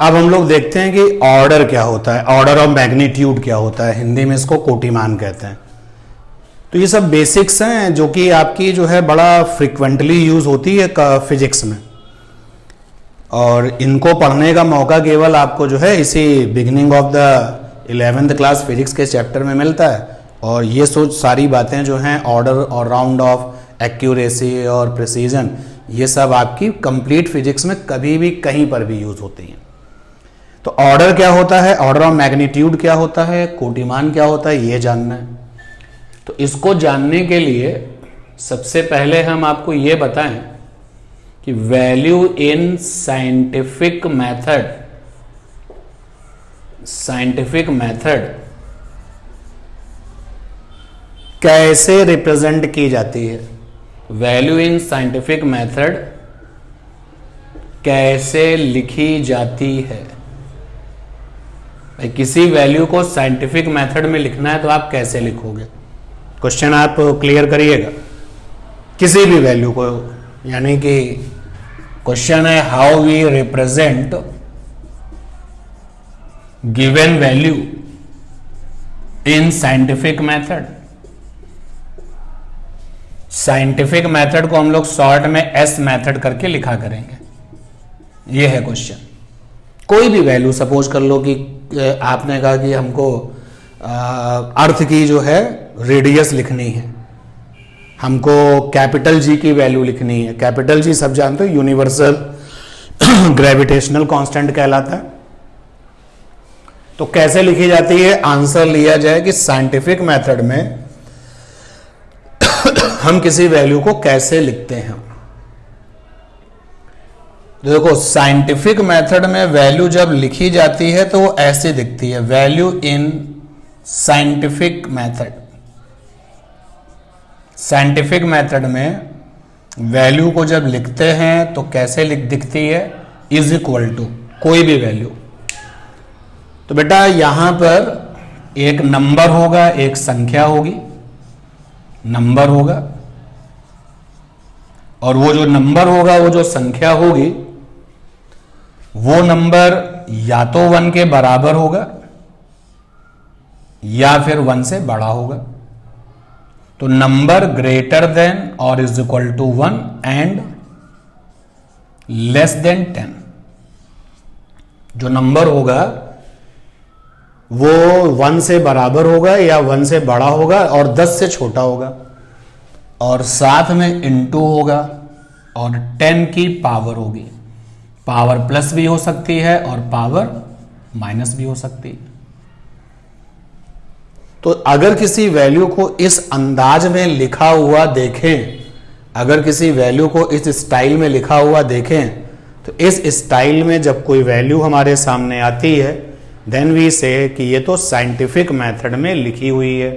अब हम लोग देखते हैं कि ऑर्डर क्या होता है, ऑर्डर ऑफ मैग्नीट्यूड क्या होता है, हिंदी में इसको कोटिमान कहते हैं। तो ये सब बेसिक्स हैं जो कि आपकी जो है बड़ा फ्रिक्वेंटली यूज होती है फिजिक्स में, और इनको पढ़ने का मौका केवल आपको जो है इसी beginning of the 11th class physics के चैप्टर में मिलता है। और ये सारी बातें जो हैं ऑर्डर और राउंड ऑफ एक्यूरेसी और प्रिसीजन, ये सब आपकी कंप्लीट फिजिक्स में कभी भी कहीं पर भी यूज होती हैं। तो ऑर्डर क्या होता है, ऑर्डर ऑफ मैग्नीट्यूड क्या होता है, कोटिमान क्या होता है, ये जानना है। तो इसको जानने के लिए सबसे पहले हम आपको ये बताएं कि वैल्यू इन साइंटिफिक मेथड कैसे रिप्रेजेंट की जाती है। वैल्यू इन साइंटिफिक मेथड कैसे लिखी जाती है। भाई किसी वैल्यू को साइंटिफिक मेथड में लिखना है तो आप कैसे लिखोगे, क्वेश्चन आप क्लियर करिएगा। किसी भी वैल्यू को, यानी कि क्वेश्चन है how we represent given value in scientific method. Scientific method को हम लोग शॉर्ट में एस मेथड करके लिखा करेंगे। यह है क्वेश्चन। कोई भी वैल्यू सपोज कर लो कि आपने कहा कि हमको अर्थ की जो है रेडियस लिखनी है, हमको कैपिटल जी की वैल्यू लिखनी है। कैपिटल जी सब जानते हो यूनिवर्सल ग्रेविटेशनल कांस्टेंट कहलाता है। तो कैसे लिखी जाती है, आंसर लिया जाए कि साइंटिफिक मेथड में हम किसी वैल्यू को कैसे लिखते हैं। देखो साइंटिफिक मेथड में वैल्यू जब लिखी जाती है तो वो ऐसे दिखती है, value in scientific method. Scientific method में वैल्यू को जब लिखते हैं तो कैसे दिखती है, इज इक्वल टू कोई भी वैल्यू। तो बेटा यहां पर एक नंबर होगा, एक संख्या होगी, नंबर होगा, और वो जो नंबर होगा, वो जो संख्या होगी, वो नंबर या तो 1 के बराबर होगा या फिर 1 से बड़ा होगा। तो नंबर ग्रेटर देन और is equal to 1 and less than 10। जो नंबर होगा वो 1 से बराबर होगा या 1 से बड़ा होगा और 10 से छोटा होगा, और साथ में इनटू होगा और 10 की पावर होगी। पावर प्लस भी हो सकती है और पावर माइनस भी हो सकती है। तो अगर किसी वैल्यू को इस अंदाज में लिखा हुआ देखें, अगर किसी वैल्यू को इस स्टाइल में लिखा हुआ देखें, तो इस स्टाइल में जब कोई वैल्यू हमारे सामने आती है, देन वी से कि ये तो साइंटिफिक मेथड में लिखी हुई है।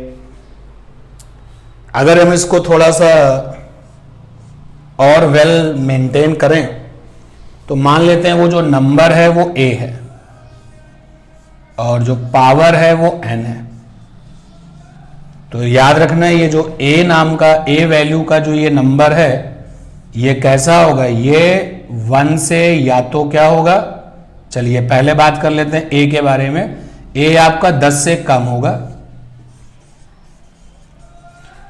अगर हम इसको थोड़ा सा और वेल मेंटेन करें तो मान लेते हैं वो जो नंबर है वो a है और जो पावर है वो n है। तो याद रखना ये जो a नाम का, a वैल्यू का जो ये नंबर है, ये कैसा होगा, ये 1 से या तो क्या होगा, चलिए पहले बात कर लेते हैं a के बारे में। a आपका 10 से कम होगा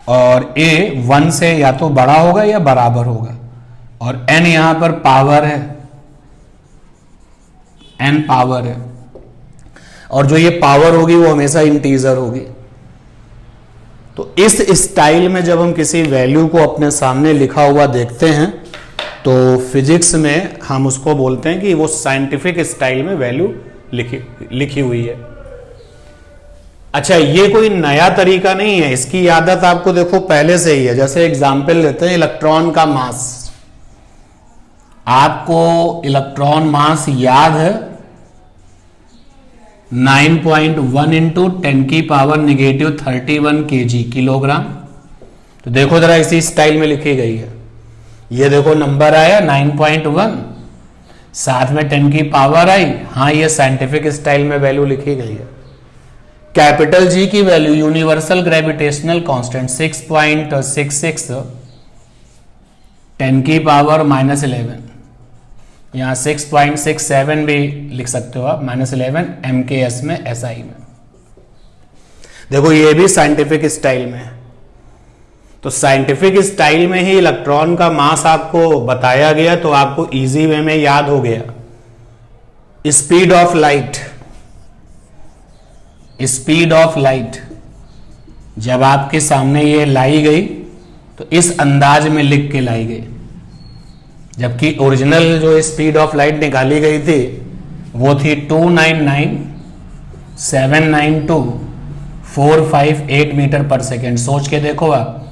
और a 1 से या तो बड़ा होगा या बराबर होगा, और n यहां पर पावर है, n पावर है, और जो ये पावर होगी वो हमेशा इंटीजर होगी। तो इस स्टाइल में जब हम किसी वैल्यू को अपने सामने लिखा हुआ देखते हैं तो फिजिक्स में हम उसको बोलते हैं कि वो साइंटिफिक स्टाइल में वैल्यू लिखी हुई है। अच्छा, ये कोई नया तरीका नहीं है, इसकी आदत आपको देखो पहले से ही है। जैसे एग्जांपल लेते हैं इलेक्ट्रॉन का मास। आपको इलेक्ट्रॉन मास याद है 9.1 इंटू 10 की पावर नेगेटिव 31 kg किलोग्राम। तो देखो जरा इसी स्टाइल में लिखी गई है। ये देखो नंबर आया 9.1, साथ में 10 की पावर आई। हाँ, ये साइंटिफिक स्टाइल में वैल्यू लिखी गई है। कैपिटल जी की वैल्यू यूनिवर्सल ग्रेविटेशनल कांस्टेंट 6.66 10 की पावर -11। यहाँ 6.67 भी लिख सकते हो आप, -11 MKS में SI में। देखो ये भी साइंटिफिक स्टाइल में है। तो साइंटिफिक स्टाइल में ही इलेक्ट्रॉन का मास आपको बताया गया, तो आपको इजी वे में याद हो गया। Speed of light, speed of light जब आपके सामने ये लाई गई तो इस अंदाज में लिख के लाई गई, जबकि ओरिजिनल जो स्पीड ऑफ लाइट निकाली गई थी वो थी 299,792,458 मीटर पर सेकेंड। सोच के देखो आप,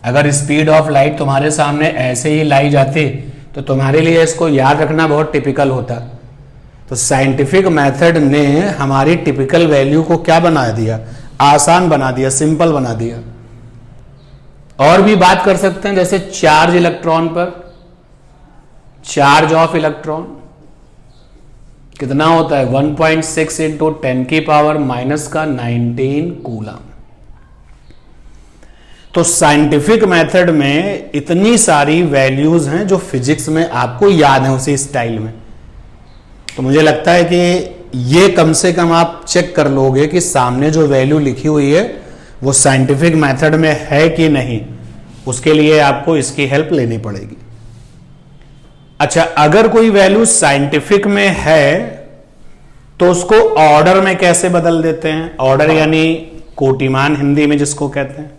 अगर स्पीड ऑफ लाइट तुम्हारे सामने ऐसे ही लाई जाती तो तुम्हारे लिए इसको याद रखना बहुत टिपिकल होता। तो साइंटिफिक मेथड ने हमारी टिपिकल वैल्यू को क्या बना दिया, आसान बना दिया, सिंपल बना दिया। और भी बात कर सकते हैं, जैसे चार्ज इलेक्ट्रॉन पर, चार्ज ऑफ इलेक्ट्रॉन कितना होता है 1.6 इंटू 10 की पावर -19 कूलम। तो साइंटिफिक मेथड में इतनी सारी वैल्यूज हैं जो फिजिक्स में आपको याद है उसी स्टाइल में। तो मुझे लगता है कि ये कम से कम आप चेक कर लोगे कि सामने जो वैल्यू लिखी हुई है वो साइंटिफिक मेथड में है कि नहीं, उसके लिए आपको इसकी हेल्प लेनी पड़ेगी। अच्छा, अगर कोई वैल्यू साइंटिफिक में है तो उसको ऑर्डर में कैसे बदल देते हैं? ऑर्डर यानी कोटिमान हिंदी में जिसको कहते हैं।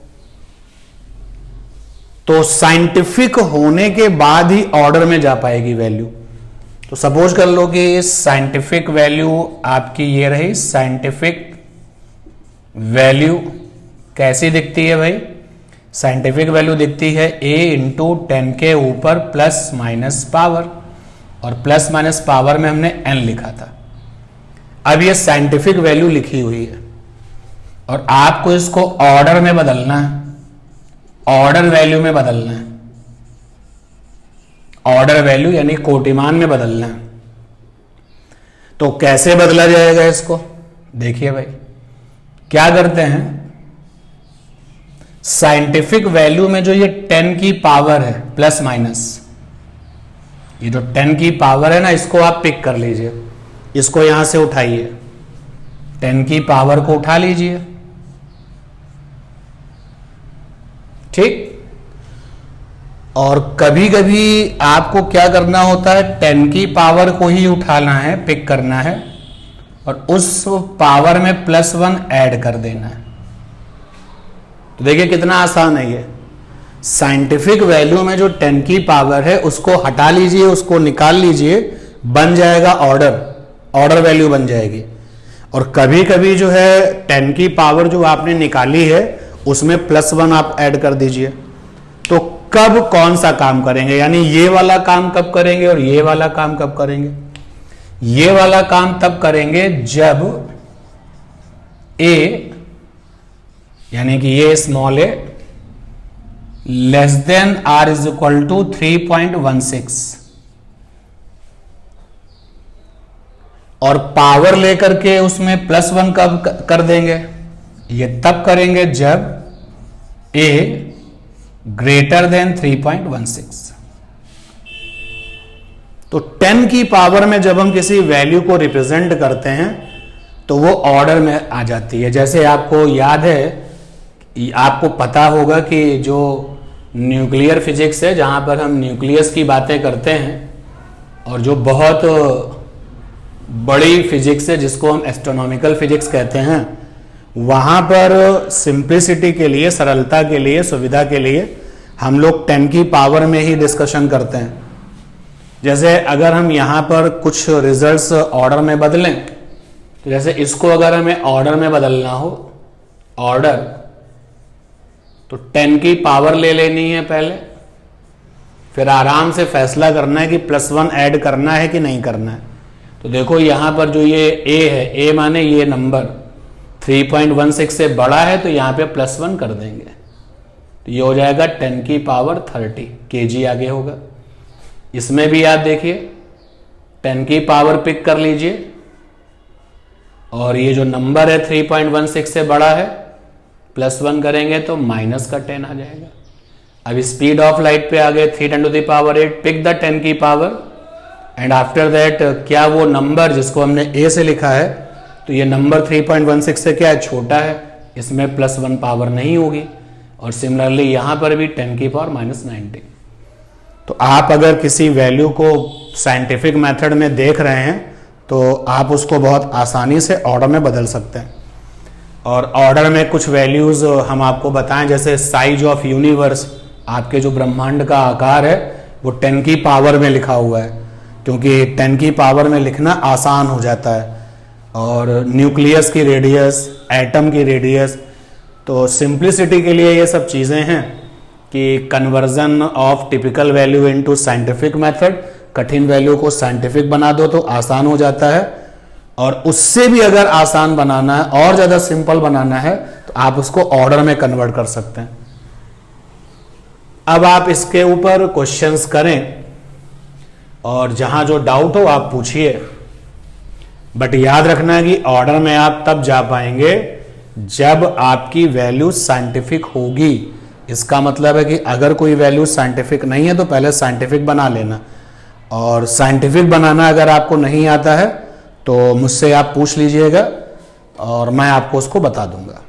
तो साइंटिफिक होने के बाद ही ऑर्डर में जा पाएगी वैल्यू। तो सपोज कर लो कि साइंटिफिक वैल्यू आपकी ये रही। साइंटिफिक वैल्यू कैसी दिखती है भाई? साइंटिफिक वैल्यू दिखती है a इंटू 10 के ऊपर प्लस माइनस पावर, और प्लस माइनस पावर में हमने n लिखा था। अब ये साइंटिफिक वैल्यू लिखी हुई है और आपको इसको ऑर्डर में बदलना है, ऑर्डर वैल्यू में बदलना है। ऑर्डर वैल्यू यानी कोटिमान में बदलना है। तो कैसे बदला जाएगा इसको? देखिए भाई, क्या करते हैं, साइंटिफिक वैल्यू में जो ये 10 की पावर है प्लस माइनस, ये जो 10 की पावर है ना, इसको आप पिक कर लीजिए, इसको यहां से उठाइए, 10 की पावर को उठा लीजिए, ठीक। और कभी कभी आपको क्या करना होता है, 10 की पावर को ही उठाना है, पिक करना है, और उस पावर में +1 ऐड कर देना है। तो देखिए कितना आसान है ये। साइंटिफिक वैल्यू में जो 10 की पावर है उसको हटा लीजिए, उसको निकाल लीजिए, बन जाएगा ऑर्डर, ऑर्डर वैल्यू बन जाएगी। और कभी कभी जो है 10 की पावर जो आपने निकाली है उसमें +1 आप ऐड कर दीजिए। तो कब कौन सा काम करेंगे, यानी ये वाला काम कब करेंगे और ये वाला काम कब करेंगे? ये वाला काम तब करेंगे जब a यानी कि ये small a less than r is equal to 3.16, और पावर लेकर के उसमें +1 कब कर देंगे? ये तब करेंगे जब a ग्रेटर देन 3.16। तो 10 की पावर में जब हम किसी वैल्यू को रिप्रेजेंट करते हैं तो वो ऑर्डर में आ जाती है। जैसे आपको याद है, आपको पता होगा कि जो न्यूक्लियर फिजिक्स है, जहां पर हम न्यूक्लियस की बातें करते हैं, और जो बहुत बड़ी फिजिक्स है जिसको हम एस्ट्रोनॉमिकल फिजिक्स कहते हैं, वहां पर सिंप्लिसिटी के लिए, सरलता के लिए, सुविधा के लिए हम लोग 10 की पावर में ही डिस्कशन करते हैं। जैसे अगर हम यहां पर कुछ रिजल्ट्स ऑर्डर में बदलें, तो जैसे इसको अगर हमें ऑर्डर में बदलना हो, ऑर्डर, तो 10 की पावर ले लेनी है पहले, फिर आराम से फैसला करना है कि +1 ऐड करना है कि नहीं करना है। तो देखो यहां पर जो ये a है, a माने ये नंबर 3.16 से बड़ा है, तो यहां पे +1 कर देंगे, तो ये हो जाएगा 10 की पावर 30 kg आगे होगा। इसमें भी आप देखिए 10 की पावर पिक कर लीजिए, और ये जो नंबर है 3.16 से बड़ा है, +1 करेंगे तो -10 आ जाएगा। अब स्पीड ऑफ लाइट पे आ गए, 3 × 10⁸, पिक द 10 की पावर एंड आफ्टर दैट क्या वो नंबर जिसको हमने ए से लिखा है, तो ये नंबर 3.16 से क्या है, छोटा है, इसमें +1 पावर नहीं होगी। और सिमिलरली यहां पर भी 10⁻⁻90। तो आप अगर किसी वैल्यू को साइंटिफिक मेथड में देख रहे हैं तो आप उसको बहुत आसानी से ऑर्डर में बदल सकते हैं। और ऑर्डर में कुछ वैल्यूज हम आपको बताएं, जैसे साइज ऑफ यूनिवर्स, आपके जो ब्रह्मांड का आकार है वो 10 की पावर में लिखा हुआ है, क्योंकि 10 की पावर में लिखना आसान हो जाता है। और न्यूक्लियस की रेडियस, एटम की रेडियस, तो सिंप्लिसिटी के लिए ये सब चीज़ें हैं कि conversion of typical value into scientific method, कठिन वैल्यू को साइंटिफिक बना दो तो आसान हो जाता है। और उससे भी अगर आसान बनाना है और ज़्यादा सिंपल बनाना है तो आप उसको ऑर्डर में कन्वर्ट कर सकते हैं। अब आप इसके ऊपर क्वेश्चंस करें और जहां जो डाउट हो आप पूछिए, बट याद रखना है कि ऑर्डर में आप तब जा पाएंगे जब आपकी वैल्यू साइंटिफिक होगी। इसका मतलब है कि अगर कोई वैल्यू साइंटिफिक नहीं है तो पहले साइंटिफिक बना लेना, और साइंटिफिक बनाना अगर आपको नहीं आता है तो मुझसे आप पूछ लीजिएगा और मैं आपको उसको बता दूंगा।